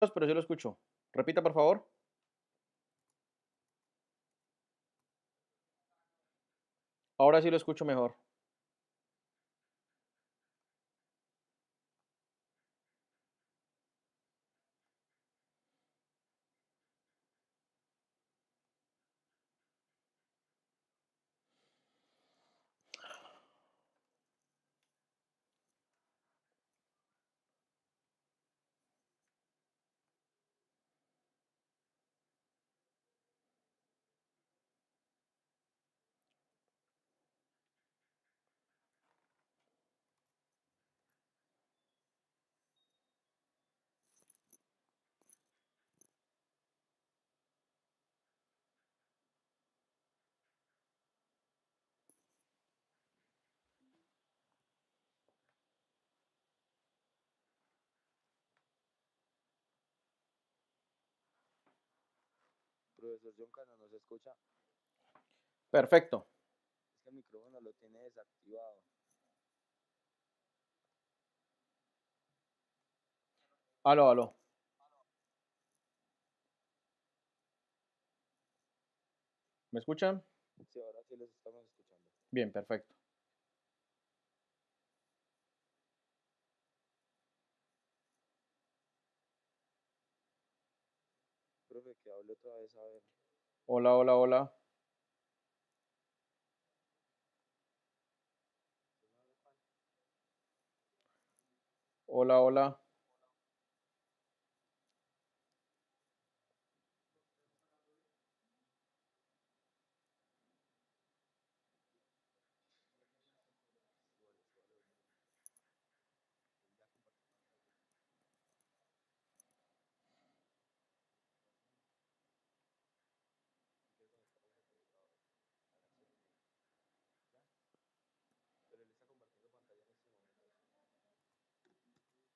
pero sí lo escucho. Repita, por favor. Ahora sí lo escucho mejor. Profesor John Cano, ¿no se escucha? Perfecto. Es que el micrófono lo tiene desactivado. Aló, aló. ¿Me escuchan? Sí, ahora sí los estamos escuchando. Bien, perfecto. Profe, que hable otra vez, a ver. Hola, hola, hola. Hola, hola. Pero él está compartiendo pantalla en este momento. Podemos hacer aquí en el posterior.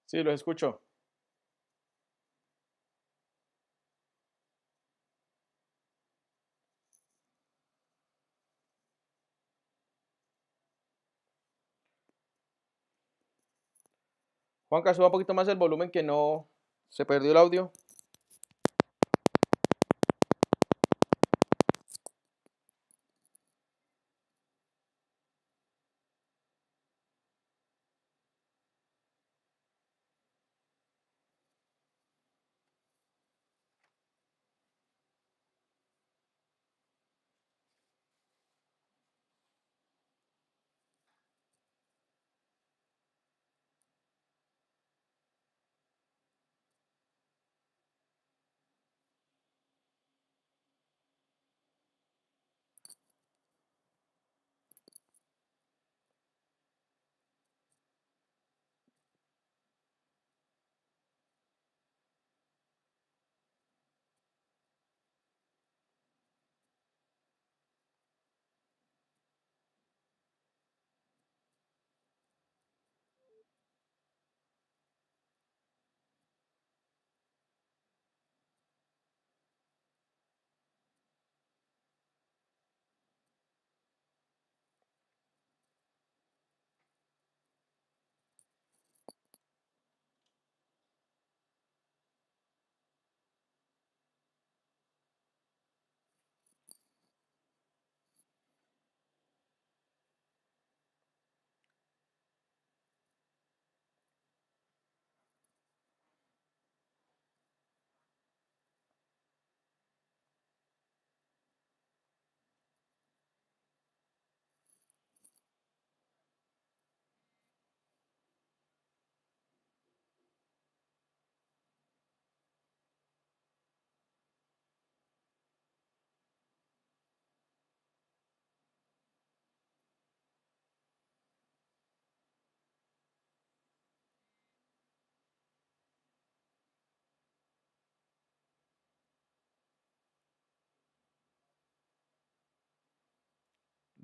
Sí, los escucho. Juanca, suba un poquito más el volumen que no se perdió el audio.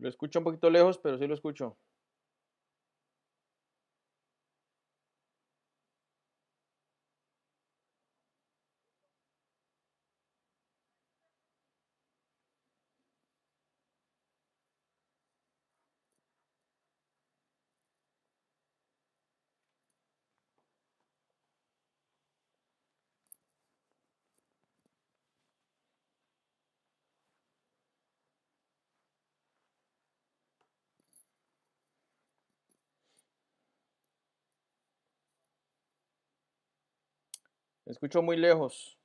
Lo escucho un poquito lejos, pero sí lo escucho. Escucho muy lejos.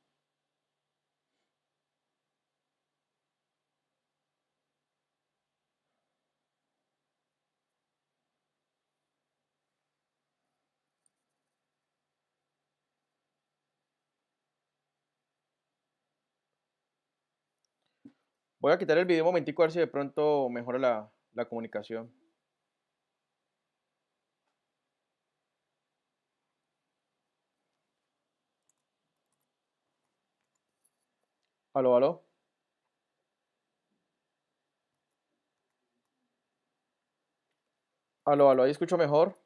Voy a quitar el video un momentico a ver si de pronto mejora la comunicación. Aló, aló. Aló, aló, ahí escucho mejor.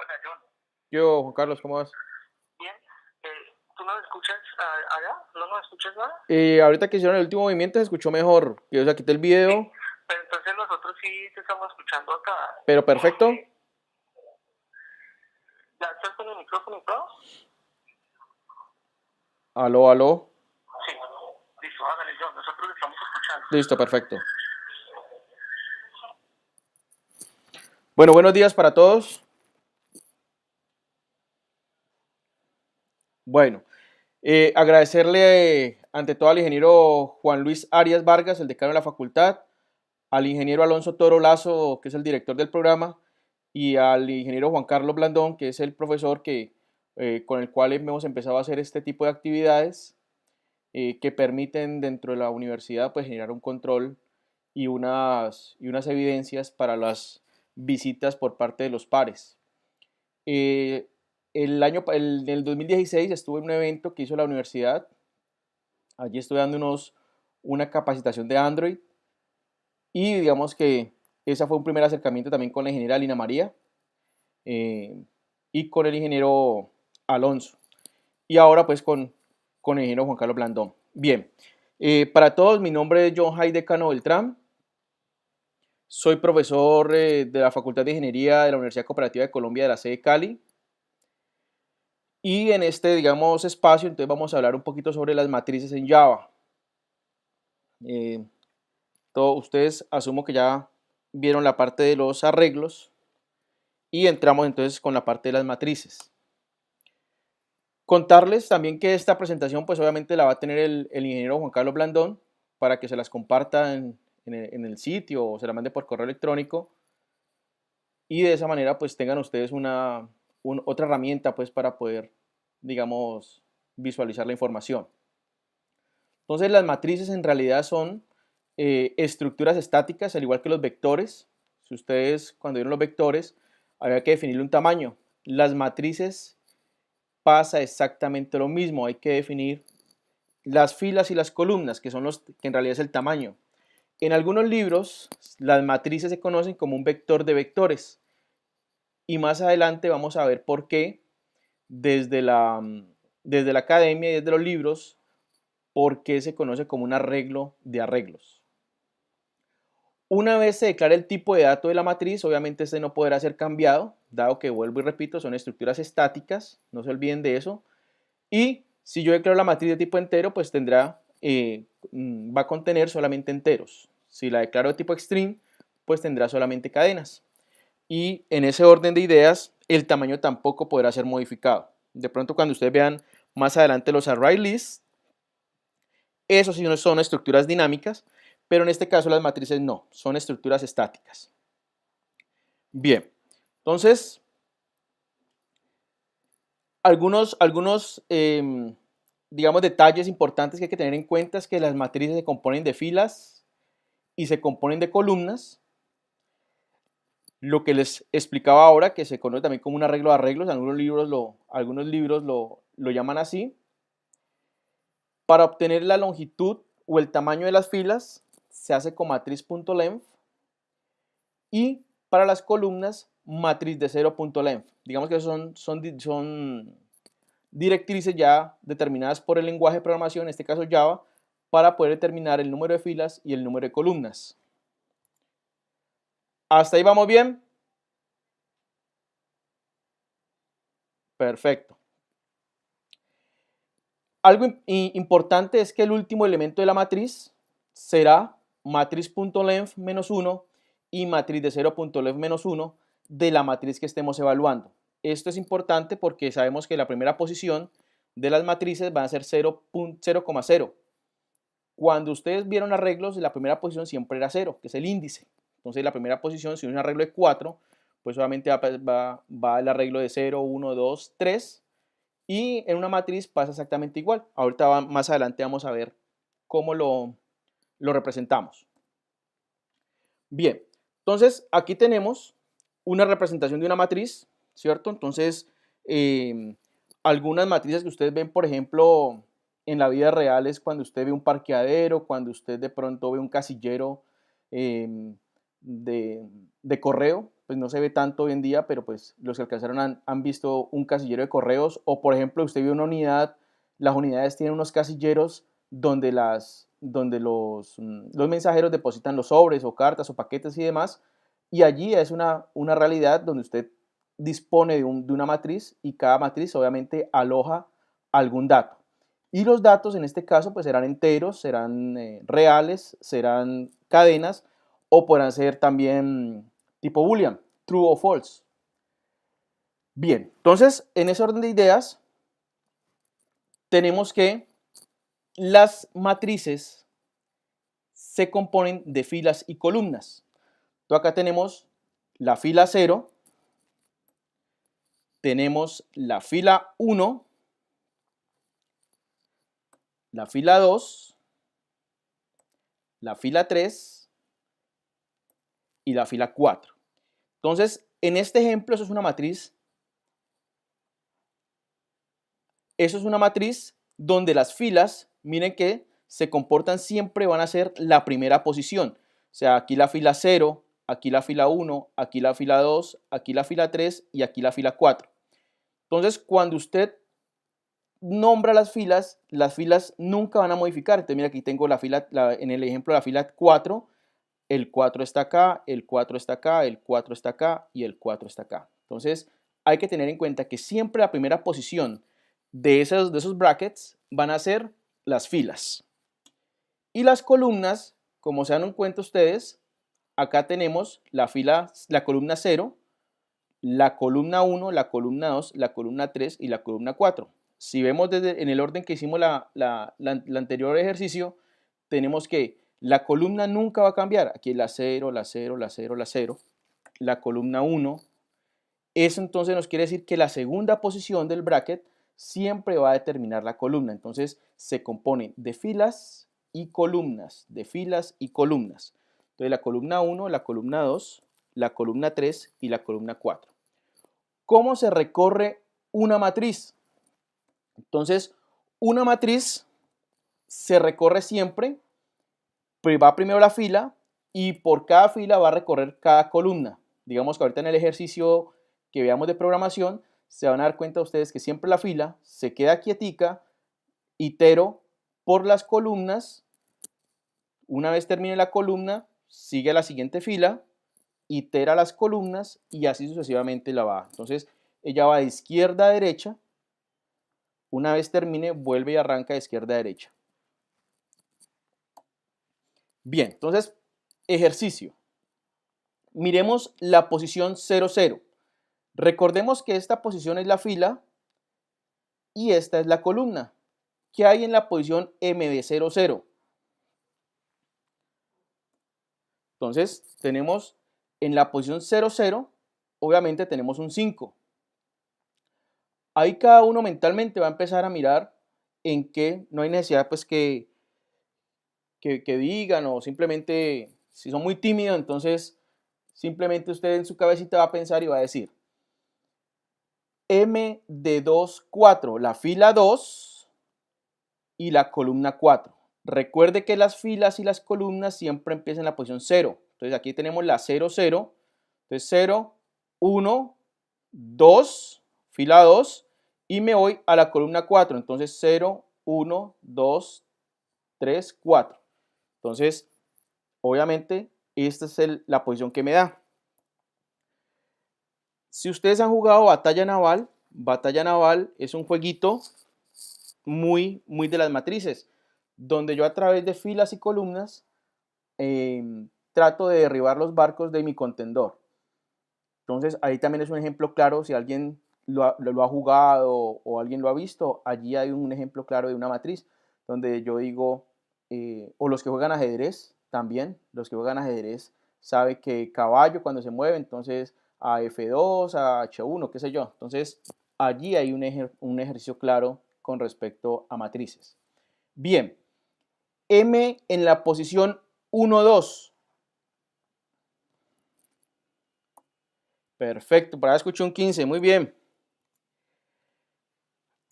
Hola, John. Yo, Juan Carlos, ¿cómo vas? Bien. ¿Tú no me escuchas allá? ¿No nos escuchas nada? Ahorita que hicieron el último movimiento se escuchó mejor. O sea, quité el video, Pero entonces nosotros sí te estamos escuchando acá. pero perfecto. ¿Ya estás con el micrófono y todo? Aló, aló. Sí. Listo, hágale, John. Nosotros le estamos escuchando. Listo, perfecto. Bueno, buenos días para todos. Bueno, agradecerle ante todo al ingeniero Juan Luis Arias Vargas, el decano de la facultad, al ingeniero Alonso Toro Lazo, que es el director del programa, y al ingeniero Juan Carlos Blandón, que es el profesor con el cual hemos empezado a hacer este tipo de actividades que permiten dentro de la universidad pues, generar un control y unas evidencias para las visitas por parte de los pares. Eh, en el 2016 estuve en un evento que hizo la universidad. Allí estoy dando una capacitación de Android y digamos que ese fue un primer acercamiento también con la ingeniera Lina María y con el ingeniero Alonso. Y ahora pues con el ingeniero Juan Carlos Blandón. Bien, para todos, mi nombre es John Jaide Cano Beltrán. Soy profesor de la Facultad de Ingeniería de la Universidad Cooperativa de Colombia de la sede Cali. Y en este, digamos, espacio, entonces vamos a hablar un poquito sobre las matrices en Java. Ustedes asumo que ya vieron la parte de los arreglos y entramos entonces con la parte de las matrices. Contarles también que esta presentación pues obviamente la va a tener el ingeniero Juan Carlos Blandón para que se las comparta en el sitio o se la mande por correo electrónico y de esa manera pues tengan ustedes otra herramienta pues para poder, digamos, visualizar la información. Entonces las matrices en realidad son estructuras estáticas, al igual que los vectores. Si ustedes cuando vieron los vectores había que definirle un tamaño. Las matrices pasa exactamente lo mismo, hay que definir las filas y las columnas, que son que en realidad es el tamaño. En algunos libros las matrices se conocen como un vector de vectores y más adelante vamos a ver por qué desde la academia y desde los libros por qué se conoce como un arreglo de arreglos. Una vez se declara el tipo de dato de la matriz, obviamente este no podrá ser cambiado, dado que, vuelvo y repito, son estructuras estáticas, no se olviden de eso. Y si yo declaro la matriz de tipo entero, pues va a contener solamente enteros. Si la declaro de tipo string, pues tendrá solamente cadenas. Y en ese orden de ideas, el tamaño tampoco podrá ser modificado. De pronto cuando ustedes vean más adelante los array lists, esos sí no son estructuras dinámicas, pero en este caso las matrices no, son estructuras estáticas. Bien, entonces, Algunos digamos, detalles importantes que hay que tener en cuenta es que las matrices se componen de filas y se componen de columnas. Lo que les explicaba ahora, que se conoce también como un arreglo de arreglos, algunos libros lo llaman así. Para obtener la longitud o el tamaño de las filas, se hace con matriz.length, y para las columnas, matriz de 0.length. Digamos que son directrices ya determinadas por el lenguaje de programación, en este caso Java, para poder determinar el número de filas y el número de columnas. ¿Hasta ahí vamos bien? Perfecto. Algo importante es que el último elemento de la matriz será matriz.length menos 1 y matriz de 0.length menos 1 de la matriz que estemos evaluando. Esto es importante porque sabemos que la primera posición de las matrices va a ser 0,0. Cuando ustedes vieron arreglos, la primera posición siempre era 0, que es el índice. Entonces la primera posición, si es un arreglo de 4, pues solamente va el arreglo de 0, 1, 2, 3. Y en una matriz pasa exactamente igual. Ahorita más adelante vamos a ver cómo lo representamos. Bien, entonces aquí tenemos una representación de una matriz, ¿cierto? Entonces, algunas matrices que ustedes ven, por ejemplo, en la vida real es cuando usted ve un parqueadero, cuando usted de pronto ve un casillero de correo, pues no se ve tanto hoy en día, pero pues los que alcanzaron han visto un casillero de correos, o por ejemplo usted ve una unidad, las unidades tienen unos casilleros donde los mensajeros depositan los sobres o cartas o paquetes y demás, y allí es una realidad donde usted dispone de una matriz, y cada matriz obviamente aloja algún dato. Y los datos en este caso pues serán enteros, serán reales, serán cadenas, o podrán ser también tipo boolean, true o false. Bien, entonces en ese orden de ideas tenemos que las matrices se componen de filas y columnas. Entonces acá tenemos la fila 0, tenemos la fila 1, la fila 2, la fila 3 y la fila 4. Entonces, en este ejemplo, eso es una matriz donde las filas, miren que se comportan siempre, van a ser la primera posición. O sea, aquí la fila 0, aquí la fila 1, aquí la fila 2, aquí la fila 3 y aquí la fila 4. Entonces, cuando usted nombra las filas nunca van a modificar. Entonces, mira, aquí tengo en el ejemplo la fila 4, el 4 está acá, el 4 está acá, el 4 está acá y el 4 está acá. Entonces, hay que tener en cuenta que siempre la primera posición de esos brackets van a ser las filas. Y las columnas, como se dan cuenta ustedes, acá tenemos la columna 0, la columna 1, la columna 2, la columna 3 y la columna 4. Si vemos en el orden que hicimos el anterior ejercicio, tenemos que la columna nunca va a cambiar. Aquí la 0, la 0, la 0, la 0, la columna 1. Eso entonces nos quiere decir que la segunda posición del bracket siempre va a determinar la columna. Entonces se compone de filas y columnas, de filas y columnas. Entonces la columna 1, la columna 2, la columna 3 y la columna 4. ¿Cómo se recorre una matriz? Entonces, una matriz se recorre siempre, va primero la fila y por cada fila va a recorrer cada columna. Digamos que ahorita en el ejercicio que veamos de programación, se van a dar cuenta ustedes que siempre la fila se queda quietica, itero por las columnas. Una vez termine la columna, sigue a la siguiente fila, itera las columnas y así sucesivamente la va. Entonces, ella va de izquierda a derecha. Una vez termine, vuelve y arranca de izquierda a derecha. Bien, entonces, ejercicio. Miremos la posición 0, 0. Recordemos que esta posición es la fila y esta es la columna. ¿Qué hay en la posición M de 0, 0? Entonces, tenemos en la posición 0, 0, obviamente tenemos un 5. Ahí cada uno mentalmente va a empezar a mirar en qué no hay necesidad pues que digan o simplemente si son muy tímidos, entonces simplemente usted en su cabecita va a pensar y va a decir M de 2, 4, la fila 2 y la columna 4. Recuerde que las filas y las columnas siempre empiezan en la posición 0. Entonces aquí tenemos la 0, 0. Entonces 0, 1, 2, fila 2 y me voy a la columna 4. Entonces 0, 1, 2, 3, 4. Entonces, obviamente, esta es la posición que me da. Si ustedes han jugado Batalla Naval es un jueguito muy de las matrices, donde yo a través de filas y columnas trato de derribar los barcos de mi contendor. Entonces ahí también es un ejemplo claro, si alguien lo ha jugado o alguien lo ha visto, allí hay un ejemplo claro de una matriz, donde yo digo, o los que juegan ajedrez también, los que juegan ajedrez saben que caballo cuando se mueve, entonces a F2, a H1, qué sé yo. Entonces allí hay un ejercicio claro con respecto a matrices. Bien, M en la posición 1, 2. Perfecto, para escuchar un 15, muy bien.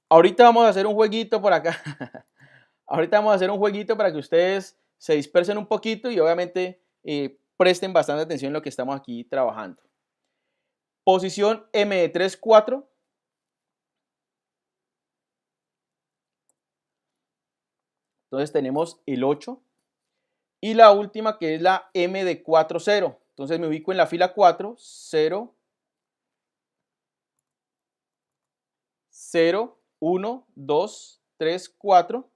Ahorita vamos a hacer un jueguito por acá. Ahorita vamos a hacer un jueguito para que ustedes se dispersen un poquito y obviamente presten bastante atención en lo que estamos aquí trabajando. Posición M de 3, 4. Entonces tenemos el 8. Y la última que es la M de 4, 0. Entonces me ubico en la fila 4, 0, 0, 1, 2, 3, 4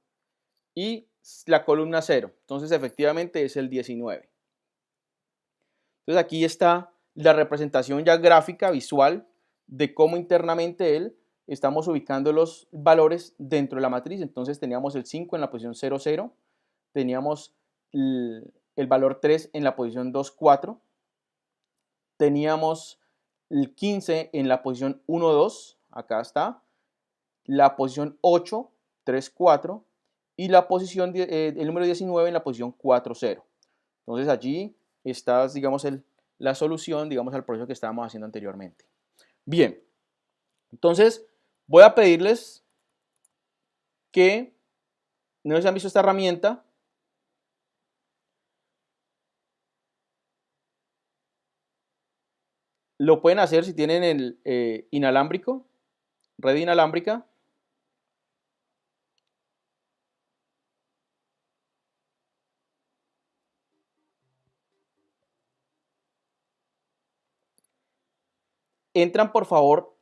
y la columna 0. Entonces efectivamente es el 19. Entonces aquí está la representación ya gráfica, visual, de cómo internamente estamos ubicando los valores dentro de la matriz. Entonces teníamos el 5 en la posición 0, 0, teníamos el valor 3 en la posición 2, 4, teníamos el 15 en la posición 1, 2, acá está, la posición 8, 3, 4 y la posición, el número 19 en la posición 4, 0. Entonces allí está, digamos, la solución, digamos, al proceso que estábamos haciendo anteriormente. Bien, entonces voy a pedirles que, no sé si han visto esta herramienta, lo pueden hacer si tienen el inalámbrico, red inalámbrica. Entran por favor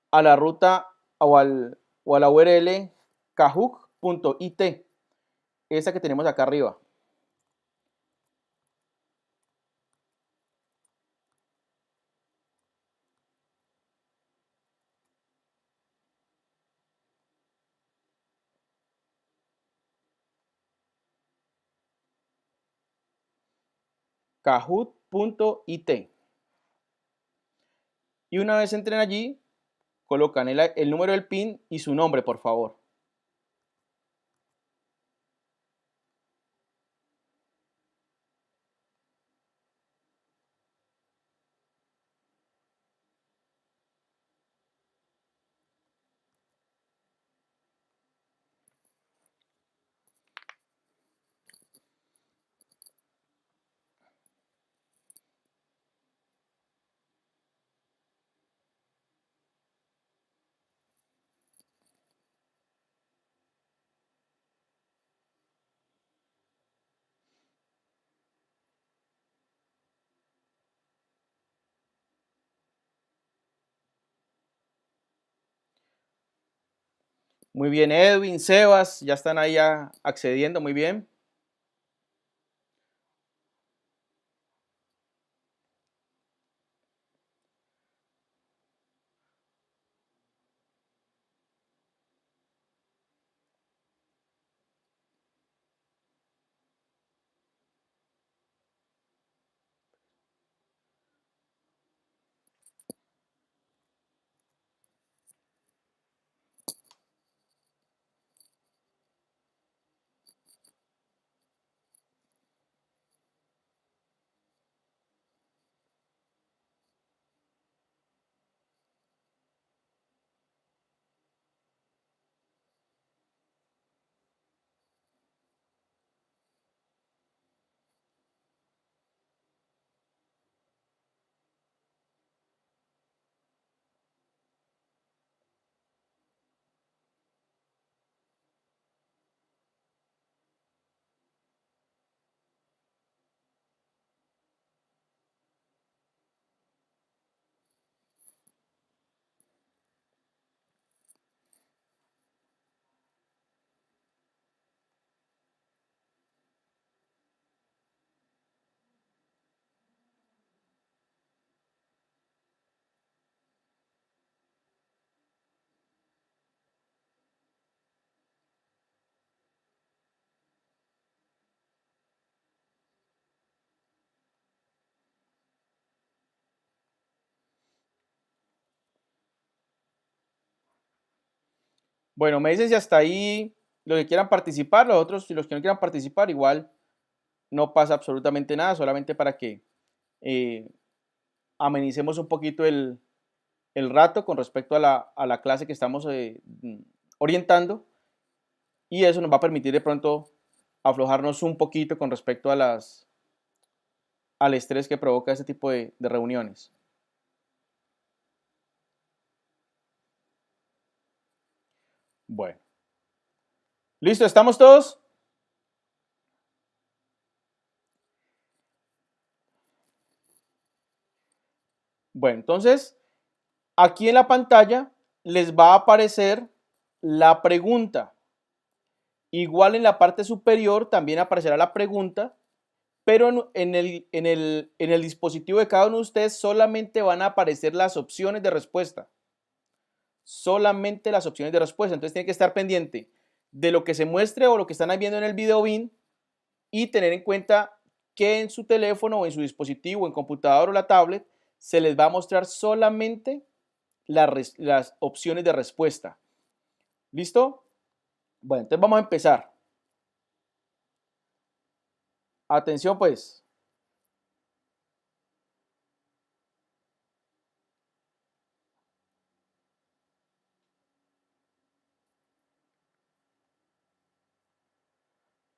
a la ruta o a la URL kahoot.it, esa que tenemos acá arriba. Kahoot.it. Y una vez entren allí, colocan el número del PIN y su nombre, por favor. Muy bien, Edwin, Sebas, ya están ahí accediendo, muy bien. Bueno, me dicen si hasta ahí los que quieran participar, los otros, si los que no quieran participar, igual no pasa absolutamente nada, solamente para que eh, amenicemos un poquito el rato con respecto a la clase que estamos orientando, y eso nos va a permitir de pronto aflojarnos un poquito con respecto al estrés que provoca este tipo de reuniones. Bueno, ¿listo? ¿Estamos todos? Bueno, entonces, aquí en la pantalla les va a aparecer la pregunta. Igual en la parte superior también aparecerá la pregunta, pero en el dispositivo de cada uno de ustedes solamente van a aparecer las opciones de respuesta. Solamente las opciones de respuesta. Entonces tienen que estar pendiente de lo que se muestre o lo que están viendo en el video BIN y tener en cuenta que en su teléfono o en su dispositivo, en computador o la tablet, se les va a mostrar solamente las opciones de respuesta. ¿Listo? Bueno, entonces vamos a empezar. Atención pues.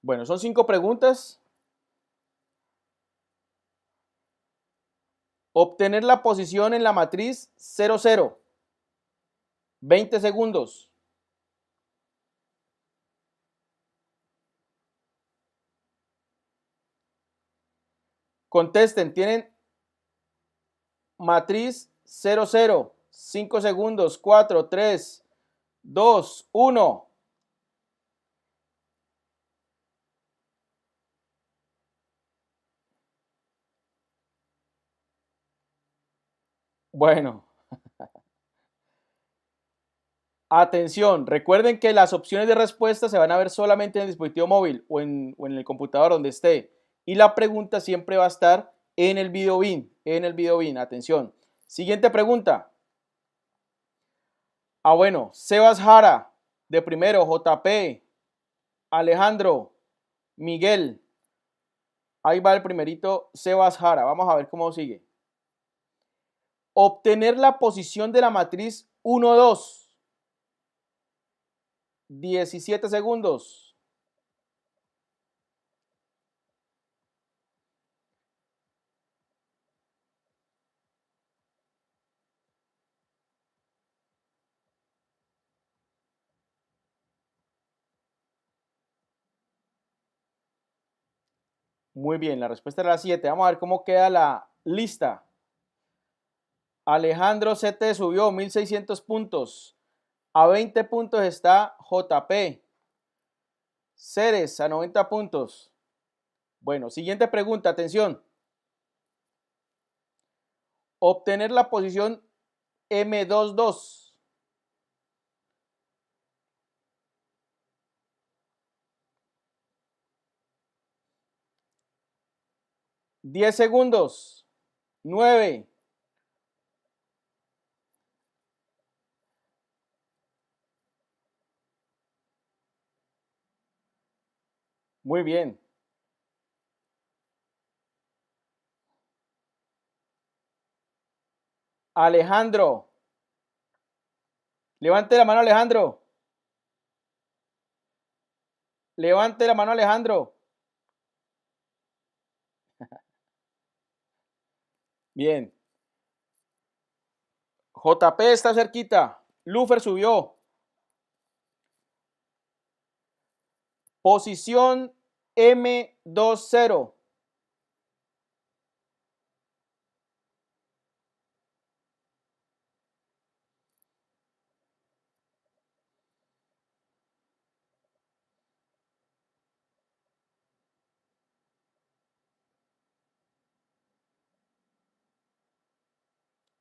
Bueno, son 5 preguntas. Obtener la posición en la matriz 0, 0. 20 segundos. Contesten, tienen matriz 0, 0. 5 segundos. 4, 3, 2, 1. Bueno, atención, recuerden que las opciones de respuesta se van a ver solamente en el dispositivo móvil o en el computador donde esté. Y la pregunta siempre va a estar en el video BIN. Atención. Siguiente pregunta. Bueno, Sebas Jara, de primero, JP, Alejandro, Miguel. Ahí va el primerito, Sebas Jara. Vamos a ver cómo sigue. Obtener la posición de la matriz 1, 2. 17 segundos. Muy bien, la respuesta era la 7. Vamos a ver cómo queda la lista. Alejandro CT subió 1600 puntos. A 20 puntos está JP. Ceres a 90 puntos. Bueno, siguiente pregunta, atención. Obtener la posición M22. 10 segundos. 9. Muy bien. Alejandro. Levante la mano, Alejandro. Levante la mano, Alejandro. Bien. JP está cerquita. Lufer subió. Posición M20.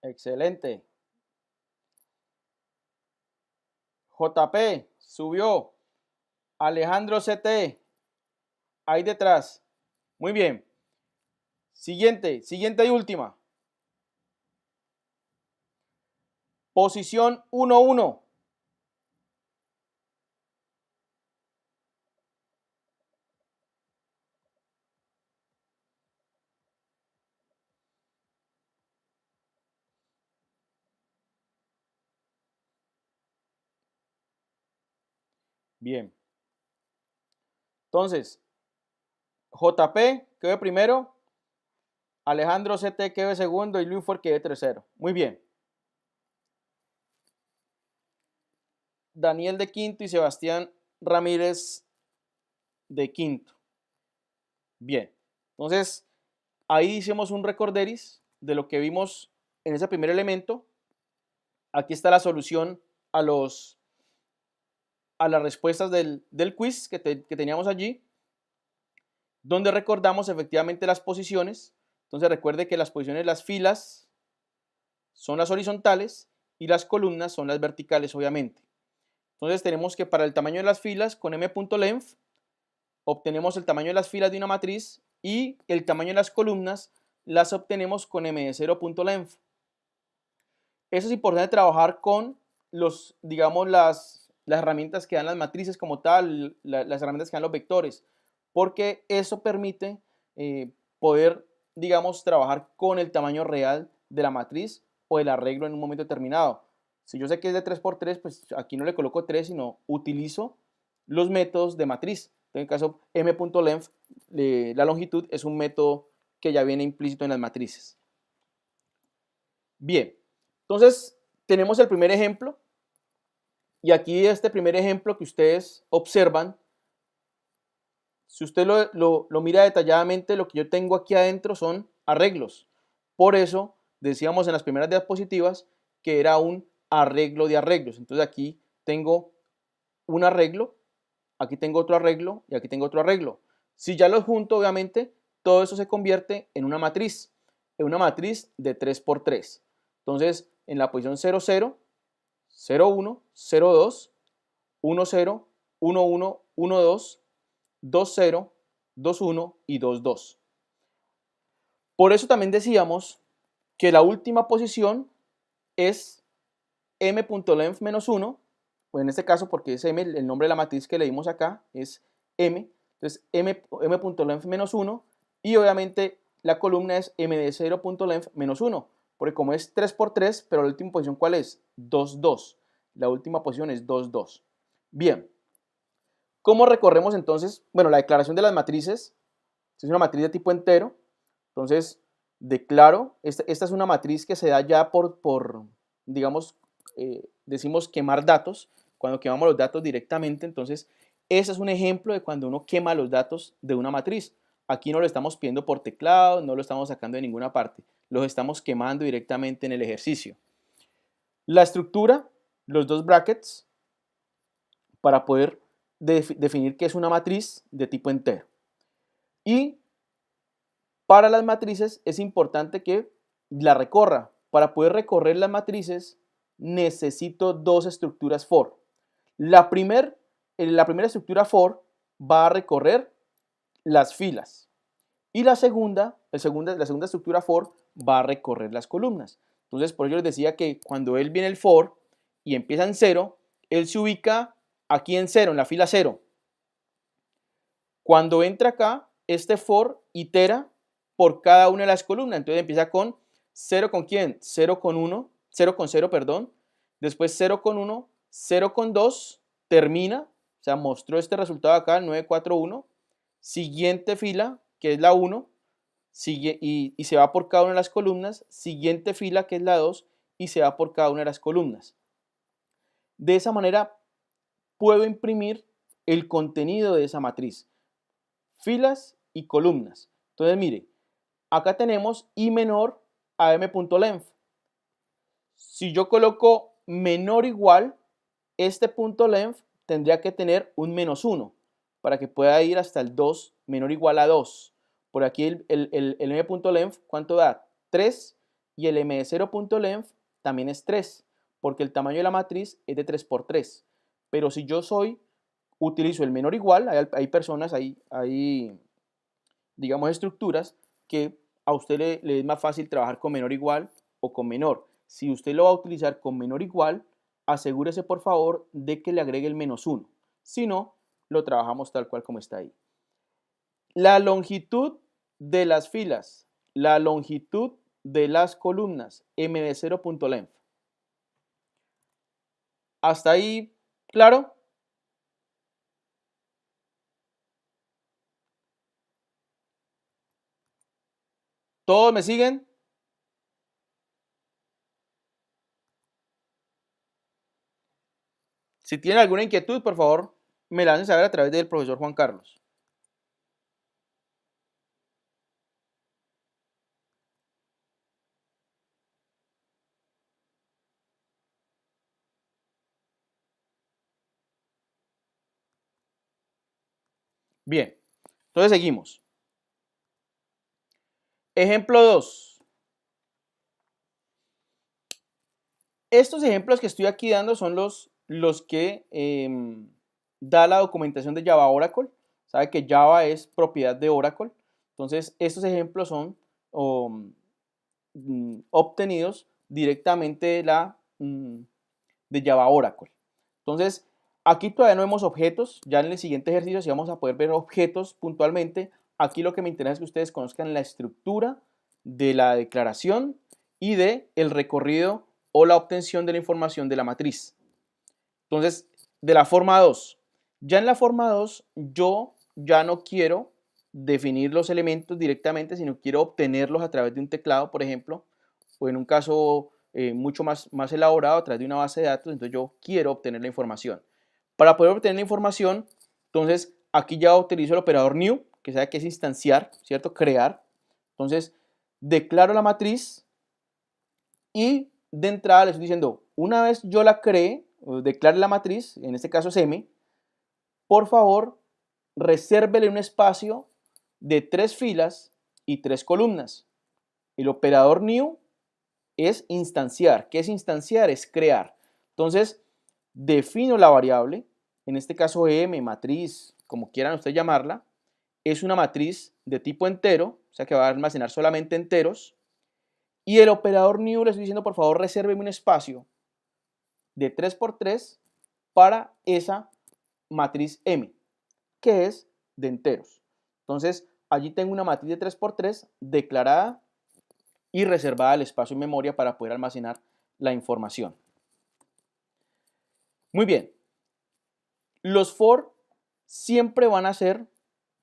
Excelente. JP subió. Alejandro CT. Ahí detrás. Muy bien. Siguiente y última. Posición 1-1. Bien. Entonces, JP quedó primero, Alejandro CT quedó segundo y Luis Ford quedó tercero. Muy bien. Daniel de quinto y Sebastián Ramírez de quinto. Bien. Entonces, ahí hicimos un recorderis de lo que vimos en ese primer elemento. Aquí está la solución a las respuestas del quiz que teníamos allí, donde recordamos efectivamente las posiciones. Entonces recuerde que las posiciones, las filas son las horizontales y las columnas son las verticales, obviamente. Entonces tenemos que para el tamaño de las filas con m.length obtenemos el tamaño de las filas de una matriz y el tamaño de las columnas las obtenemos con m de 0.length. Eso es importante trabajar con digamos, las herramientas que dan las matrices como tal, las herramientas que dan los vectores, porque eso permite poder, digamos, trabajar con el tamaño real de la matriz o el arreglo en un momento determinado. Si yo sé que es de 3×3, pues aquí no le coloco 3, sino utilizo los métodos de matriz. En el caso m.length, la longitud es un método que ya viene implícito en las matrices. Bien, entonces tenemos el primer ejemplo. Y aquí este primer ejemplo que ustedes observan, si usted lo mira detalladamente, lo que yo tengo aquí adentro son arreglos. Por eso decíamos en las primeras diapositivas que era un arreglo de arreglos. Entonces aquí tengo un arreglo, aquí tengo otro arreglo y aquí tengo otro arreglo. Si ya los junto, obviamente, todo eso se convierte en una matriz de 3×3. Entonces, en la posición 0, 0, 0, 1, 0, 2, 1, 0, 1, 1, 1, 2, 2, 0, 2, 1 y 2, 2. Por eso también decíamos que la última posición es m.length menos 1, o en este caso porque es m, el nombre de la matriz que le dimos acá es m, entonces m.length menos 1, y obviamente la columna es m de 0.length menos 1, porque como es 3×3, pero la última posición ¿cuál es? 2, 2. La última posición es 2, 2. Bien. ¿Cómo recorremos entonces? Bueno, la declaración de las matrices. Es una matriz de tipo entero. Entonces, declaro, esta es una matriz que se da ya por digamos, decimos quemar datos, cuando quemamos los datos directamente. Entonces, ese es un ejemplo de cuando uno quema los datos de una matriz. Aquí no lo estamos pidiendo por teclado, no lo estamos sacando de ninguna parte, los estamos quemando directamente en el ejercicio. La estructura, los dos brackets, para poder definir qué es una matriz de tipo entero. Y para las matrices es importante que la recorra. Para poder recorrer las matrices necesito dos estructuras for. La primera estructura for va a recorrer las filas y la segunda estructura for va a recorrer las columnas. Entonces, por ello les decía que cuando él viene el for y empieza en 0, él se ubica aquí en 0, en la fila 0. Cuando entra acá, este for itera por cada una de las columnas. Entonces empieza con 0 con quién, 0 con 1, 0 con 0, perdón. Después 0 con 1, 0 con 2, termina, o sea, mostró este resultado acá, 9, 4, 1. Siguiente fila, que es la 1, sigue y se va por cada una de las columnas. Siguiente fila, que es la 2, y se va por cada una de las columnas. De esa manera puedo imprimir el contenido de esa matriz. Filas y columnas. Entonces, mire, acá tenemos i menor a m.length. Si yo coloco menor o igual, este punto length tendría que tener un menos 1 para que pueda ir hasta el 2 menor o igual a 2. Por aquí el m.length, ¿cuánto da? 3, y el m de 0.length también es 3, porque el tamaño de la matriz es de 3×3. Pero si yo utilizo el menor o igual, hay personas, hay digamos estructuras que a usted le es más fácil trabajar con menor o igual o con menor. Si usted lo va a utilizar con menor o igual, asegúrese por favor de que le agregue el menos 1. Si no, lo trabajamos tal cual como está ahí. La longitud de las filas, la longitud de las columnas, m de 0.length. ¿Hasta ahí claro? ¿Todos me siguen? Si tienen alguna inquietud, por favor, me la hacen saber a través del profesor Juan Carlos. Bien, entonces seguimos. Ejemplo 2. Estos ejemplos que estoy aquí dando son los que da la documentación de Java Oracle. Sabe que Java es propiedad de Oracle. Entonces, estos ejemplos son obtenidos directamente de Java Oracle. Entonces, aquí todavía no vemos objetos. Ya en el siguiente ejercicio sí vamos a poder ver objetos puntualmente. Aquí lo que me interesa es que ustedes conozcan la estructura de la declaración y de el recorrido o la obtención de la información de la matriz. Entonces, de la forma 2. Ya en la forma 2, yo ya no quiero definir los elementos directamente, sino quiero obtenerlos a través de un teclado, por ejemplo, o en un caso mucho más elaborado, a través de una base de datos. Entonces, yo quiero obtener la información. Para poder obtener la información, entonces, aquí ya utilizo el operador new, que sabe que es instanciar, ¿cierto? Crear. Entonces, declaro la matriz y de entrada le estoy diciendo, una vez yo la cree, o declare la matriz, en este caso es M, por favor, resérvele un espacio de 3 filas y 3 columnas. El operador new es instanciar. ¿Qué es instanciar? Es crear. Entonces, defino la variable, en este caso M, matriz, como quieran ustedes llamarla, es una matriz de tipo entero, o sea que va a almacenar solamente enteros, y el operador new le estoy diciendo, por favor, resérveme un espacio de 3 por 3 para esa matriz M, que es de enteros. Entonces, allí tengo una matriz de 3 por 3 declarada y reservada el espacio en memoria para poder almacenar la información. Muy bien. Los for siempre van a ser,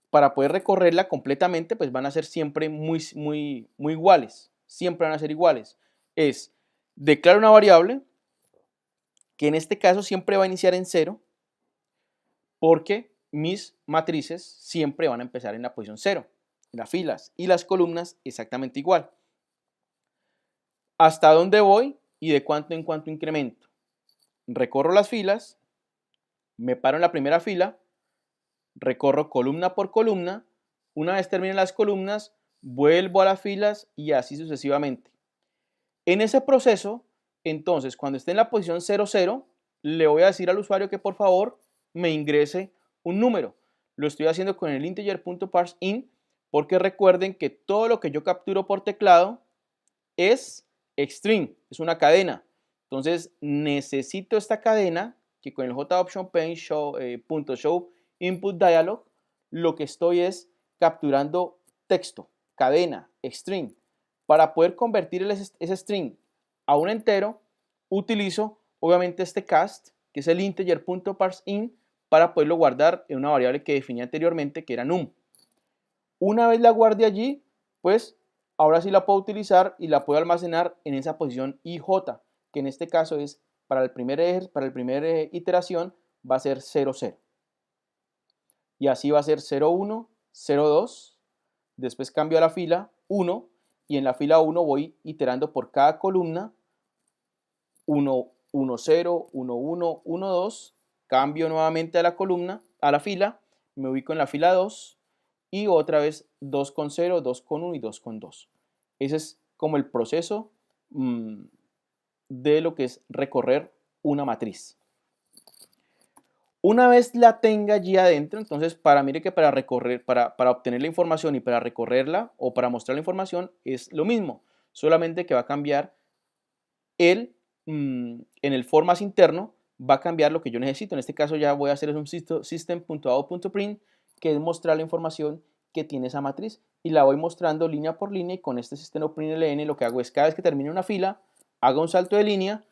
para poder recorrerla completamente, pues van a ser siempre muy iguales. Siempre van a ser iguales. Es, declaro una variable, que en este caso siempre va a iniciar en 0, porque mis matrices siempre van a empezar en la posición 0. Las filas y las columnas exactamente igual. ¿Hasta dónde voy y de cuánto en cuánto incremento? Recorro las filas, me paro en la primera fila, recorro columna por columna, una vez termine las columnas, vuelvo a las filas y así sucesivamente. En ese proceso, entonces, cuando esté en la posición 00, le voy a decir al usuario que por favor me ingrese un número. Lo estoy haciendo con el integer.parseInt porque recuerden que todo lo que yo capturo por teclado es string, es una cadena. Entonces necesito esta cadena que con el JOptionPaint show input dialog lo que estoy es capturando texto, cadena, string. Para poder convertir ese string a un entero, utilizo obviamente este cast, que es el integer.parseInt, para poderlo guardar en una variable que definí anteriormente, que era num. Una vez la guarde allí, pues ahora sí la puedo utilizar y la puedo almacenar en esa posición IJ, que en este caso es para el primer iteración va a ser 0, 0. Y así va a ser 0, 1, 0, 2. Después cambio a la fila 1 y en la fila 1 voy iterando por cada columna 1, 1, 0, 1, 1, 1, 2. Cambio nuevamente a la columna, a la fila, me ubico en la fila 2 y otra vez 2 con 0, 2 con 1 y 2 con 2. Ese es como el proceso de lo que es recorrer una matriz. Una vez la tenga allí adentro, entonces mire que para obtener la información y para recorrerla o para mostrar la información es lo mismo, solamente que va a cambiar en el for más interno, va a cambiar lo que yo necesito. En este caso ya voy a hacer un system.out.print, que es mostrar la información que tiene esa matriz y la voy mostrando línea por línea, y con este system.println lo que hago es cada vez que termine una fila, hago un salto de línea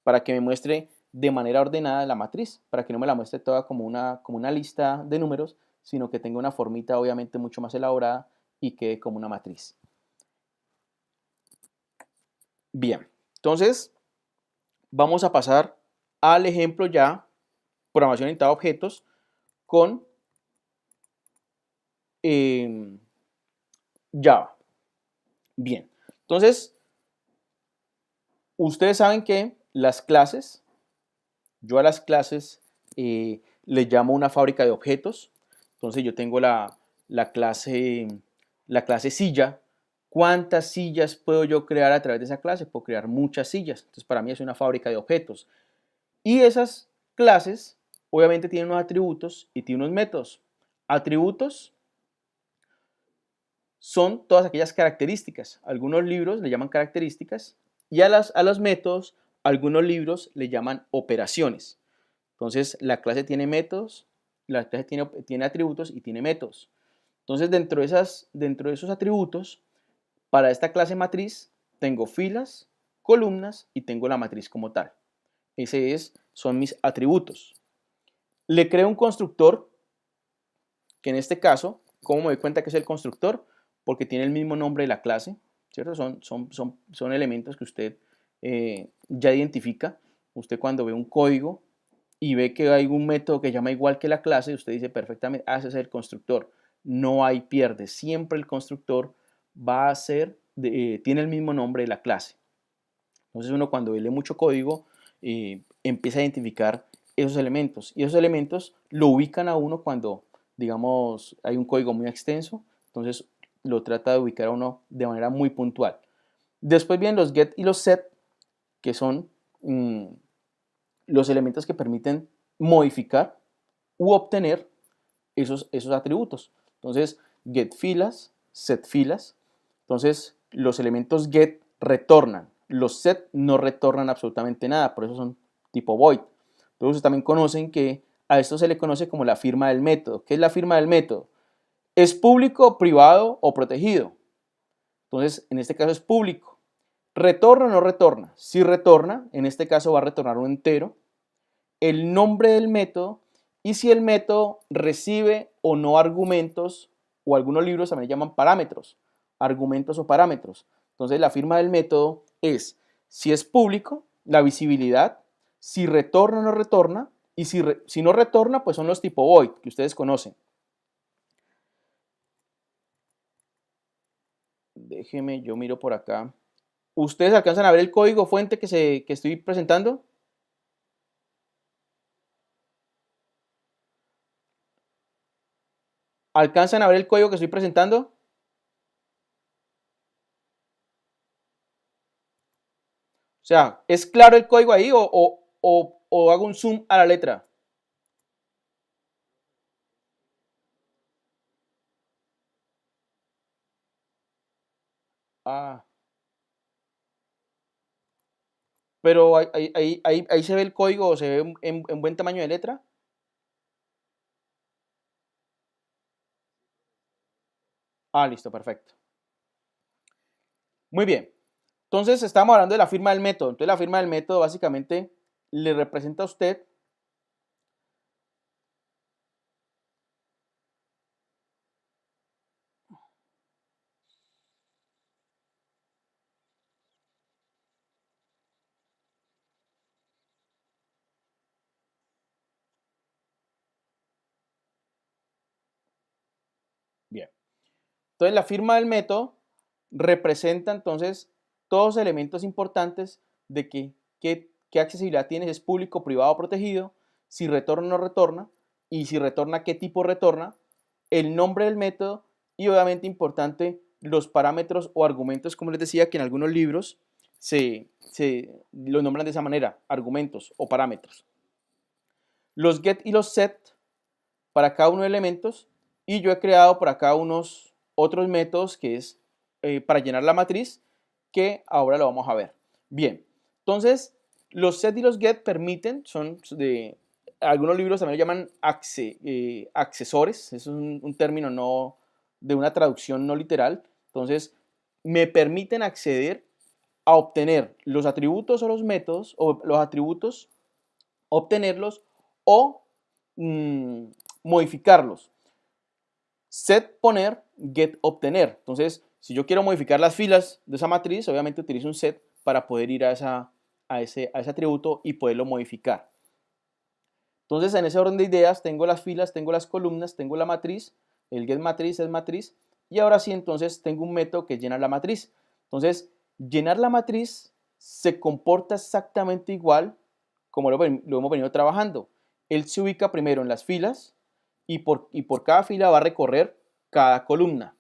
para que me muestre de manera ordenada la matriz, para que no me la muestre toda como una lista de números, sino que tenga una formita obviamente mucho más elaborada y quede como una matriz. Bien, entonces vamos a pasar al ejemplo ya, programación orientada a objetos con Java. Bien, entonces ustedes saben que las clases, yo a las clases les llamo una fábrica de objetos. Entonces yo tengo la clase silla. ¿Cuántas sillas puedo yo crear a través de esa clase? Puedo crear muchas sillas. Entonces para mí es una fábrica de objetos. Y esas clases obviamente tienen unos atributos y tienen unos métodos. Atributos son todas aquellas características. Algunos libros le llaman características y a los métodos, algunos libros le llaman operaciones. Entonces, la clase tiene métodos, la clase tiene atributos y tiene métodos. Entonces, dentro de esos atributos, para esta clase matriz, tengo filas, columnas y tengo la matriz como tal. Son mis atributos. Le creo un constructor, que en este caso, ¿cómo me doy cuenta que es el constructor? Porque tiene el mismo nombre de la clase, ¿cierto? Son elementos que usted ya identifica. Usted cuando ve un código y ve que hay un método que llama igual que la clase, usted dice perfectamente, ese es el constructor. No hay pierde, siempre el constructor va a ser, tiene el mismo nombre de la clase. Entonces uno cuando lee mucho código empieza a identificar esos elementos y esos elementos lo ubican a uno cuando, digamos, hay un código muy extenso, entonces lo trata de ubicar a uno de manera muy puntual. Después vienen los get y los set, que son los elementos que permiten modificar u obtener esos atributos. Entonces, get filas, set filas. Entonces, los elementos get retornan. Los set no retornan absolutamente nada, por eso son tipo void. Entonces, también conocen que a esto se le conoce como la firma del método. ¿Qué es la firma del método? ¿Es público, privado o protegido? Entonces, en este caso es público. ¿Retorna o no retorna? Si retorna, en este caso va a retornar un entero, el nombre del método y si el método recibe o no argumentos, o algunos libros también llaman parámetros, argumentos o parámetros. Entonces la firma del método es si es público, la visibilidad, si retorna o no retorna, y si no retorna, pues son los tipo void que ustedes conocen. Déjeme, yo miro por acá. ¿Ustedes alcanzan a ver el código fuente que estoy presentando? ¿Alcanzan a ver el código que estoy presentando? O sea, ¿es claro el código ahí o hago un zoom a la letra? Ah, pero ahí se ve el código, se ve en buen tamaño de letra. Ah, listo, perfecto. Muy bien. Entonces estamos hablando de la firma del método. Entonces la firma del método básicamente le representa a usted bien. Entonces la firma del método representa entonces todos los elementos importantes de qué accesibilidad tienes, es público, privado, protegido, si retorna o no retorna, y si retorna, qué tipo retorna, el nombre del método y obviamente importante los parámetros o argumentos, como les decía, que en algunos libros se los nombran de esa manera, argumentos o parámetros. Los get y los set para cada uno de los elementos y yo he creado por acá unos otros métodos que es para llenar la matriz que ahora lo vamos a ver. Bien, entonces los set y los get permiten, son de algunos libros también lo llaman accesores, es un término no de una traducción no literal, entonces me permiten acceder a obtener los atributos o los métodos o los atributos, obtenerlos o modificarlos. Set poner, get obtener. Entonces, si yo quiero modificar las filas de esa matriz, obviamente utilizo un set para poder ir a ese atributo y poderlo modificar. Entonces, en ese orden de ideas, tengo las filas, tengo las columnas, tengo la matriz, el getMatriz es matriz, y ahora sí, entonces, tengo un método que es llenar la matriz. Entonces, llenar la matriz se comporta exactamente igual como lo hemos venido trabajando. Él se ubica primero en las filas y por cada fila va a recorrer cada columna.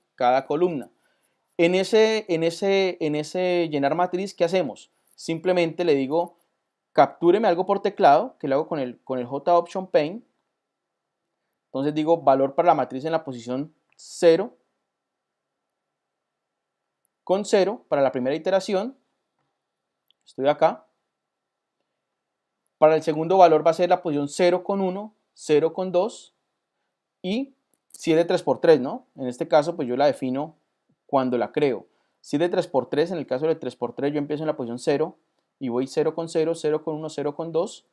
En ese llenar matriz, ¿qué hacemos? Simplemente le digo, captúreme algo por teclado, que lo hago con el JOption Pane. Entonces digo valor para la matriz en la posición 0, con 0 para la primera iteración. Estoy acá. Para el segundo valor va a ser la posición 0 con 1, 0 con 2 y si es de 3×3, ¿no? En este caso, pues yo la defino cuando la creo. Si es de 3×3, en el caso de 3×3 yo empiezo en la posición 0 y voy 0 con 0, 0 con 1, 0 con 2,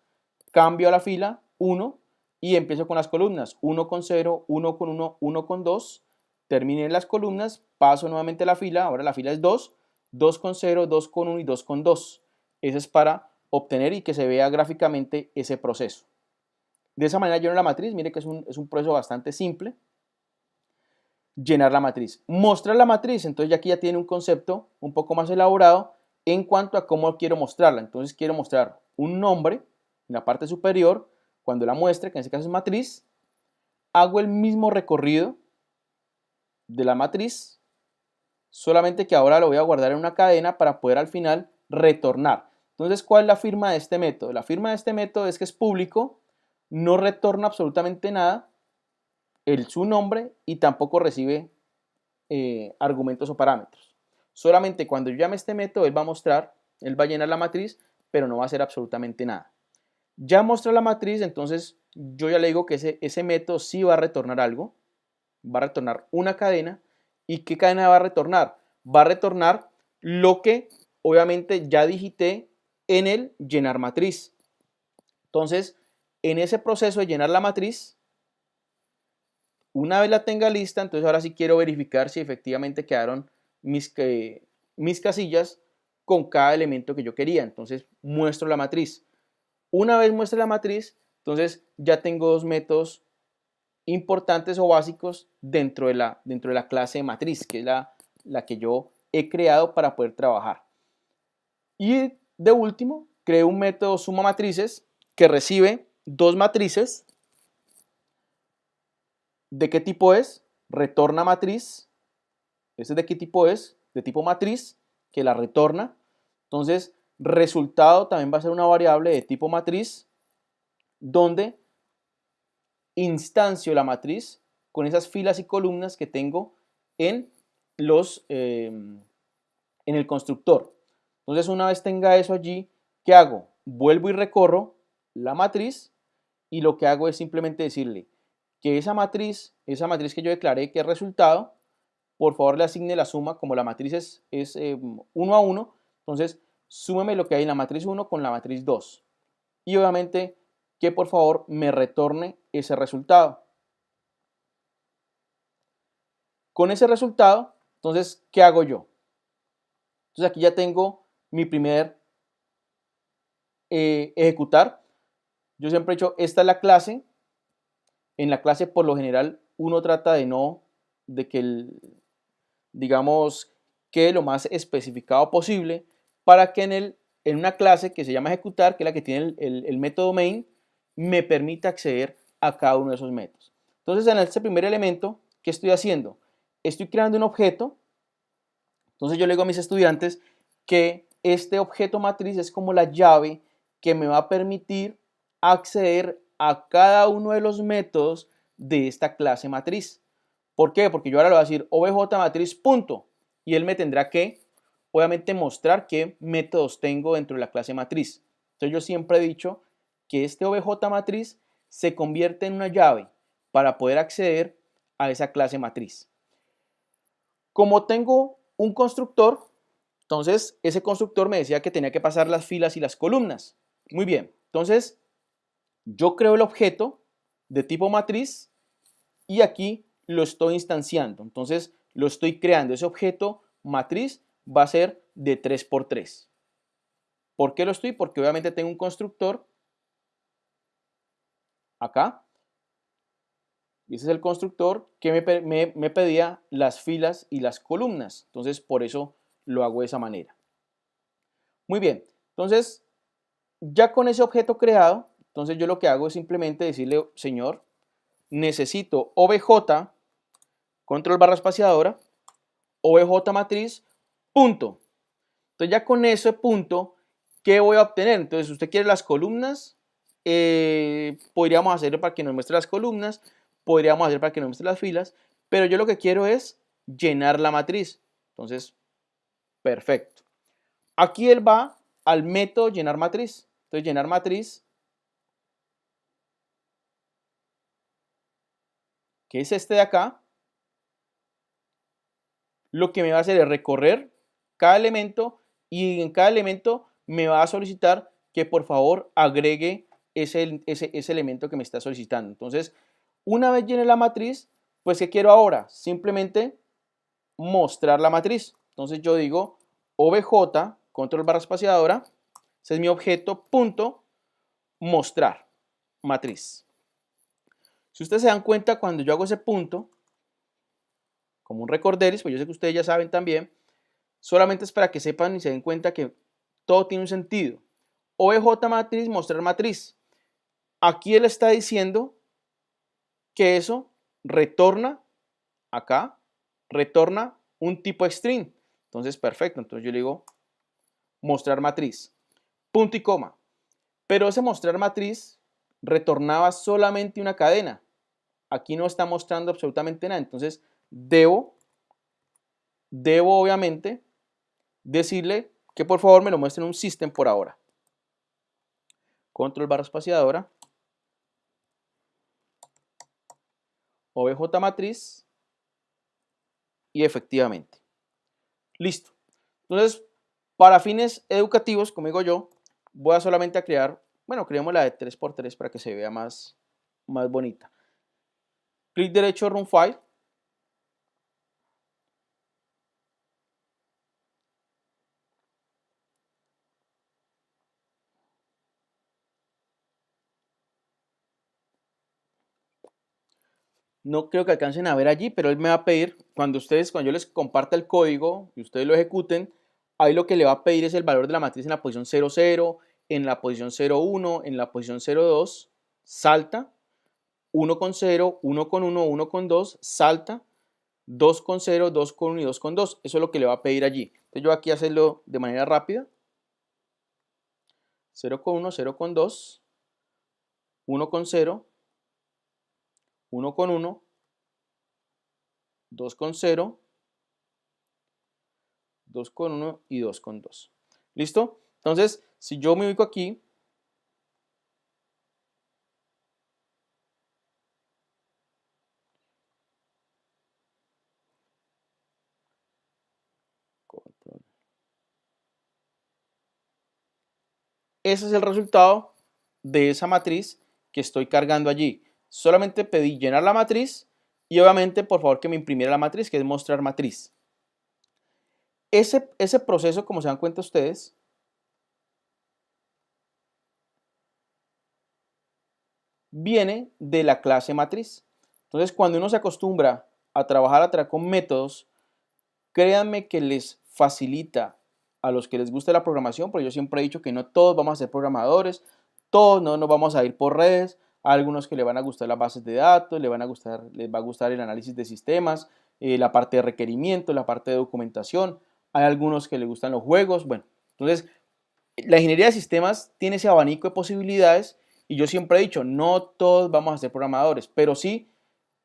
cambio a la fila 1 y empiezo con las columnas 1 con 0, 1 con 1, 1 con 2, terminé las columnas, paso nuevamente a la fila, ahora la fila es 2, 2 con 0, 2 con 1 y 2 con 2. Ese es para obtener y que se vea gráficamente ese proceso. De esa manera lleno la matriz, mire que es un proceso bastante simple. Llenar la matriz. Mostrar la matriz, entonces ya aquí ya tiene un concepto un poco más elaborado en cuanto a cómo quiero mostrarla. Entonces quiero mostrar un nombre en la parte superior, cuando la muestre, que en este caso es matriz, hago el mismo recorrido de la matriz, solamente que ahora lo voy a guardar en una cadena para poder al final retornar. Entonces, ¿cuál es la firma de este método? La firma de este método es que es público, no retorna absolutamente nada, su nombre y tampoco recibe argumentos o parámetros. Solamente cuando yo llame este método, él va a mostrar, él va a llenar la matriz, pero no va a hacer absolutamente nada. Ya muestra la matriz, entonces yo ya le digo que ese método sí va a retornar algo, va a retornar una cadena. ¿Y qué cadena va a retornar? Va a retornar lo que obviamente ya digité en el llenar matriz. Entonces, en ese proceso de llenar la matriz, una vez la tenga lista, entonces ahora sí quiero verificar si efectivamente quedaron mis casillas con cada elemento que yo quería. Entonces muestro la matriz. Una vez muestre la matriz, entonces ya tengo dos métodos importantes o básicos dentro de la clase matriz, que es la que yo he creado para poder trabajar. Y de último, creo un método suma matrices que recibe dos matrices. ¿De qué tipo es? Retorna matriz. ¿Ese de qué tipo es? De tipo matriz, que la retorna. Entonces, resultado también va a ser una variable de tipo matriz, donde instancio la matriz con esas filas y columnas que tengo en el constructor. Entonces, una vez tenga eso allí, ¿qué hago? Vuelvo y recorro la matriz y lo que hago es simplemente decirle que esa matriz que yo declaré que es resultado, por favor le asigne la suma, como la matriz es 1 a 1, entonces súmeme lo que hay en la matriz 1 con la matriz 2. Y obviamente que por favor me retorne ese resultado. Con ese resultado, entonces, ¿qué hago yo? Entonces aquí ya tengo mi primer ejecutar. Yo siempre he dicho, esta es la clase. En la clase, por lo general, uno trata de que digamos, quede lo más especificado posible para que en una clase que se llama ejecutar, que es la que tiene el método main, me permita acceder a cada uno de esos métodos. Entonces, en este primer elemento, ¿qué estoy haciendo? Estoy creando un objeto. Entonces, yo le digo a mis estudiantes que este objeto matriz es como la llave que me va a permitir acceder a cada uno de los métodos de esta clase matriz. ¿Por qué? Porque yo ahora le voy a decir obj matriz punto y él me tendrá que obviamente mostrar qué métodos tengo dentro de la clase matriz. Entonces yo siempre he dicho que este obj matriz se convierte en una llave para poder acceder a esa clase matriz. Como tengo un constructor, entonces ese constructor me decía que tenía que pasar las filas y las columnas. Muy bien, entonces yo creo el objeto de tipo matriz y aquí lo estoy instanciando. Entonces lo estoy creando. Ese objeto matriz va a ser de 3×3. ¿Por qué lo estoy? Porque obviamente tengo un constructor acá. Y ese es el constructor que me pedía las filas y las columnas. Entonces, por eso lo hago de esa manera. Muy bien. Entonces, ya con ese objeto creado, entonces yo lo que hago es simplemente decirle, señor, necesito obj, control barra espaciadora, obj matriz, punto. Entonces ya con ese punto, ¿qué voy a obtener? Entonces, si usted quiere las columnas, podríamos hacerlo para que nos muestre las columnas, podríamos hacer para que nos muestre las filas, pero yo lo que quiero es llenar la matriz. Entonces, perfecto. Aquí él va al método llenar matriz. Entonces, llenar matriz, que es este de acá, lo que me va a hacer es recorrer cada elemento y en cada elemento me va a solicitar que por favor agregue ese elemento que me está solicitando. Entonces, una vez llene la matriz, pues ¿qué quiero ahora? Simplemente mostrar la matriz. Entonces yo digo obj, control barra espaciadora, ese es mi objeto, punto, mostrar matriz. Si ustedes se dan cuenta, cuando yo hago ese punto, como un recorderis, pues yo sé que ustedes ya saben también, solamente es para que sepan y se den cuenta que todo tiene un sentido. obj matriz, mostrar matriz. Aquí él está diciendo que eso retorna acá, retorna un tipo string. Entonces, perfecto. Entonces yo le digo mostrar matriz, punto y coma. Pero ese mostrar matriz retornaba solamente una cadena. Aquí no está mostrando absolutamente nada. Entonces, debo obviamente decirle que por favor me lo muestre en un system por ahora. Control barra espaciadora, obj matriz y efectivamente. Listo. Entonces, para fines educativos, como digo yo, voy a solamente a crear, bueno, creemos la de 3x3 para que se vea más bonita. Clic derecho, Run File. No creo que alcancen a ver allí, pero él me va a pedir, cuando yo les comparta el código y ustedes lo ejecuten, ahí lo que le va a pedir es el valor de la matriz en la posición 00, en la posición 01, en la posición 02, salta, 1,0, 1,1, 1,2, salta, 2,0, 2,1 y 2,2. Eso es lo que le va a pedir allí. Entonces yo aquí hacerlo de manera rápida. 0,1, 0,2, 1,0, 1,1, 2,0, 2,1 y 2,2. ¿Listo? Entonces, si yo me ubico aquí, ese es el resultado de esa matriz que estoy cargando allí. Solamente pedí llenar la matriz y obviamente por favor que me imprimiera la matriz, que es mostrar matriz. Ese proceso, como se dan cuenta ustedes, viene de la clase matriz. Entonces, cuando uno se acostumbra a trabajar con métodos, créanme que les facilita a los que les guste la programación, porque yo siempre he dicho que no todos vamos a ser programadores, todos no nos vamos a ir por redes, a algunos que les van a gustar las bases de datos, les va a gustar el análisis de sistemas, la parte de requerimiento, la parte de documentación, hay algunos que les gustan los juegos, bueno, entonces la ingeniería de sistemas tiene ese abanico de posibilidades y yo siempre he dicho, no todos vamos a ser programadores, pero sí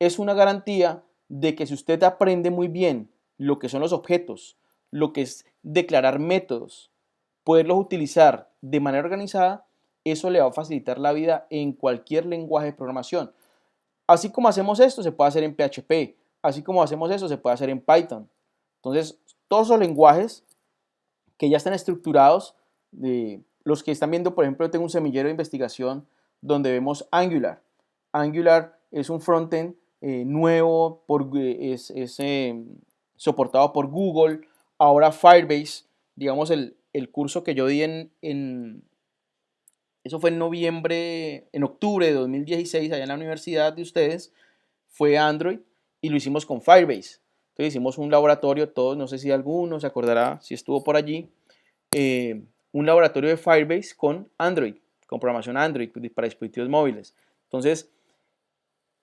es una garantía de que si usted aprende muy bien lo que son los objetos, lo que es declarar métodos, poderlos utilizar de manera organizada, eso le va a facilitar la vida en cualquier lenguaje de programación. Así como hacemos esto, se puede hacer en PHP, así como hacemos eso, se puede hacer en Python. Entonces, todos esos lenguajes que ya están estructurados, los que están viendo, por ejemplo, yo tengo un semillero de investigación donde vemos Angular. Angular es un frontend nuevo, es soportado por Google. Ahora Firebase, digamos el curso que yo di eso fue en octubre de 2016, allá en la universidad de ustedes, fue Android y lo hicimos con Firebase. Entonces hicimos un laboratorio, todos, no sé si alguno se acordará si estuvo por allí, un laboratorio de Firebase con Android, con programación Android para dispositivos móviles. Entonces,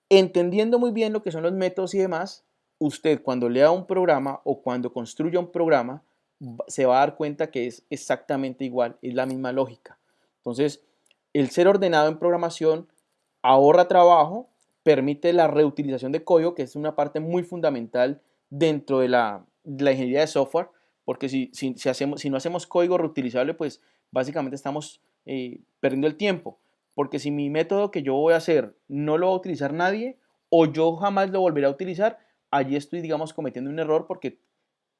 entendiendo muy bien lo que son los métodos y demás, usted cuando lea un programa o cuando construya un programa, se va a dar cuenta que es exactamente igual, es la misma lógica. Entonces, el ser ordenado en programación ahorra trabajo, permite la reutilización de código, que es una parte muy fundamental dentro de la ingeniería de software, porque si no hacemos código reutilizable, pues básicamente estamos perdiendo el tiempo. Porque si mi método que yo voy a hacer no lo va a utilizar nadie o yo jamás lo volveré a utilizar, allí estoy, digamos, cometiendo un error porque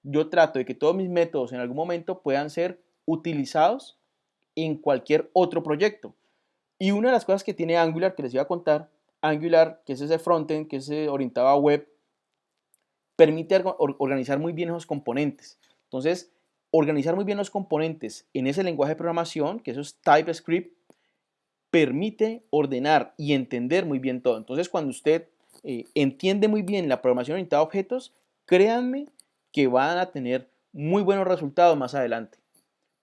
yo trato de que todos mis métodos en algún momento puedan ser utilizados en cualquier otro proyecto. Y una de las cosas que tiene Angular, que les iba a contar, Angular, que es ese frontend, que es orientado a web, permite organizar muy bien esos componentes. Entonces, organizar muy bien los componentes en ese lenguaje de programación, que eso es TypeScript, permite ordenar y entender muy bien todo. Entonces, cuando usted entiende muy bien la programación orientada a objetos, créanme que van a tener muy buenos resultados más adelante.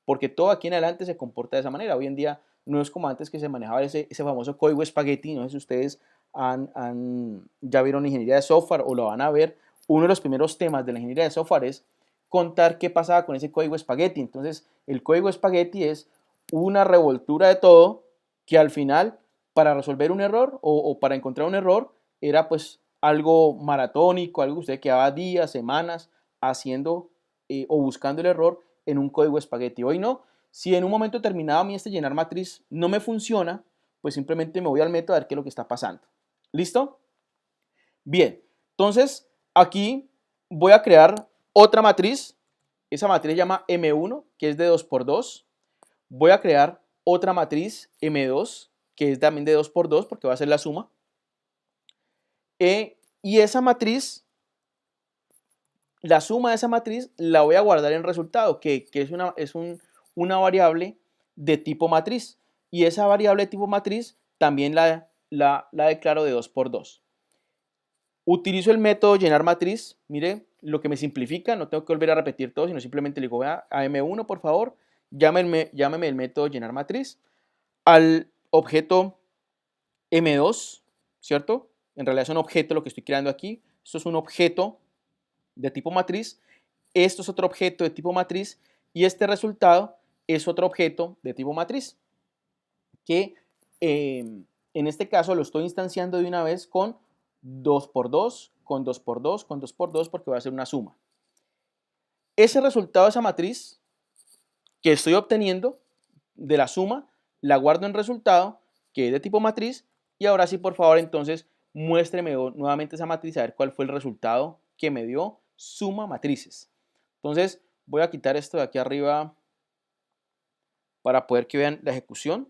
Porque todo aquí en adelante se comporta de esa manera. Hoy en día no es como antes que se manejaba ese famoso código espagueti. No sé si ustedes ya vieron ingeniería de software o lo van a ver. Uno de los primeros temas de la ingeniería de software es contar qué pasaba con ese código espagueti. Entonces, el código espagueti es una revoltura de todo que al final, para resolver un error o para encontrar un error, era pues algo maratónico, algo que usted quedaba días, semanas haciendo o buscando el error en un código espagueti. Hoy no, si en un momento determinado a mí este llenar matriz no me funciona, pues simplemente me voy al método a ver qué es lo que está pasando. ¿Listo? Bien, entonces aquí voy a crear otra matriz. Esa matriz se llama M1, que es de 2×2. Voy a crear otra matriz M2, que es también de 2×2, porque va a ser la suma. Y esa matriz, la suma de esa matriz, la voy a guardar en resultado, que es una variable de tipo matriz. Y esa variable de tipo matriz también la declaro de 2×2. Utilizo el método llenar matriz. Mire, lo que me simplifica, no tengo que volver a repetir todo, sino simplemente le digo a M1, por favor, llámeme el método llenar matriz. Al objeto M2, ¿cierto? En realidad es un objeto lo que estoy creando aquí. Esto es un objeto de tipo matriz. Esto es otro objeto de tipo matriz. Y este resultado es otro objeto de tipo matriz. Que en este caso lo estoy instanciando de una vez con 2×2, con 2×2, con 2×2, porque va a ser una suma. Ese resultado de esa matriz que estoy obteniendo de la suma, la guardo en resultado, que es de tipo matriz, y ahora sí, por favor, entonces, muéstreme nuevamente esa matriz, a ver cuál fue el resultado que me dio suma matrices. Entonces, voy a quitar esto de aquí arriba para poder que vean la ejecución.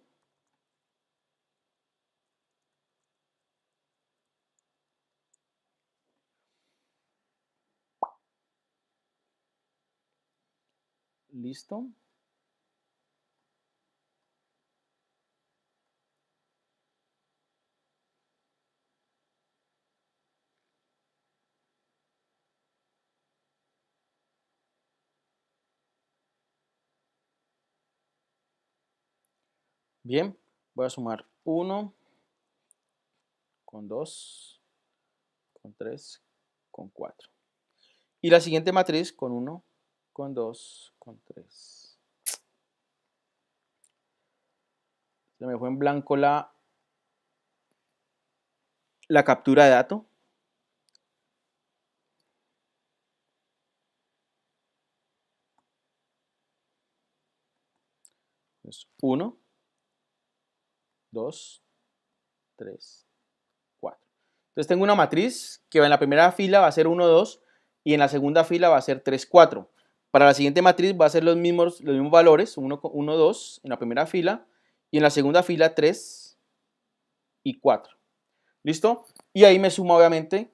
Listo. Bien, voy a sumar 1 con 2 con 3 con 4. Y la siguiente matriz con 1 con 2 con 3. Se me fue en blanco la captura de dato. Es 1, 2, 3, 4. Entonces tengo una matriz que en la primera fila va a ser 1, 2 y en la segunda fila va a ser 3, 4. Para la siguiente matriz va a ser los mismos valores, 1, 1, 2 en la primera fila y en la segunda fila 3 y 4. ¿Listo? Y ahí me suma obviamente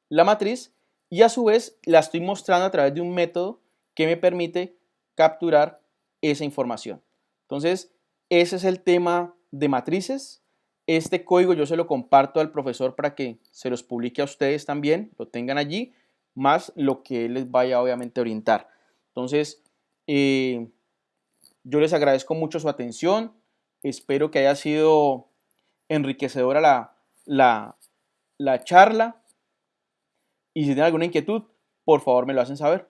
la matriz y a su vez la estoy mostrando a través de un método que me permite capturar esa información. Entonces, ese es el tema de matrices. Este código yo se lo comparto al profesor para que se los publique a ustedes también, lo tengan allí, más lo que él les vaya obviamente a orientar. Entonces, yo les agradezco mucho su atención, espero que haya sido enriquecedora la charla y si tienen alguna inquietud, por favor me lo hacen saber.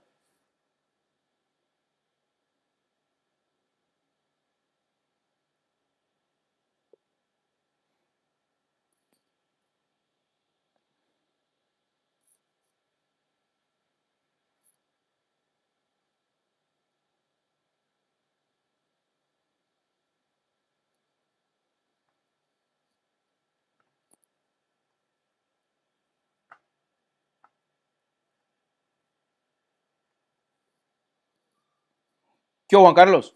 ¿Qué hubo, Juan Carlos?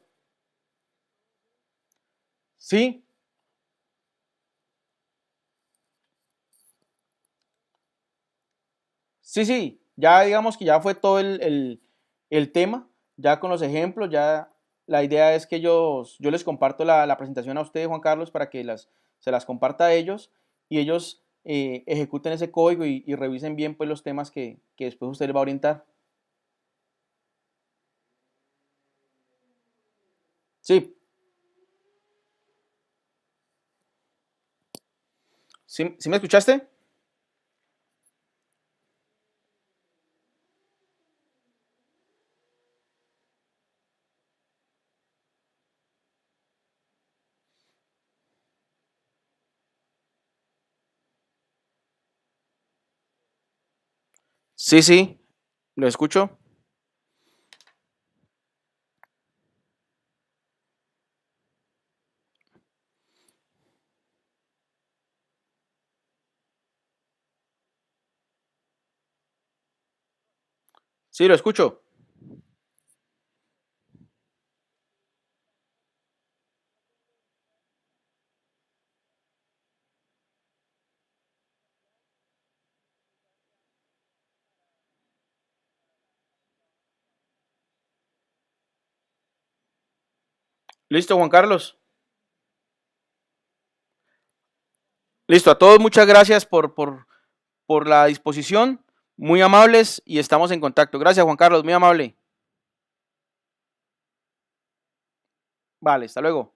Sí, sí, ya digamos que ya fue todo el tema, ya con los ejemplos, ya la idea es que yo les comparto la presentación a ustedes, Juan Carlos, para que se las comparta a ellos y ellos ejecuten ese código y revisen bien pues, los temas que después usted les va a orientar. Sí, ¿sí me escuchaste? Sí, lo escucho. Sí, lo escucho. Listo, Juan Carlos. Listo, a todos muchas gracias por la disposición, muy amables y estamos en contacto. Gracias, Juan Carlos, muy amable. Vale, hasta luego.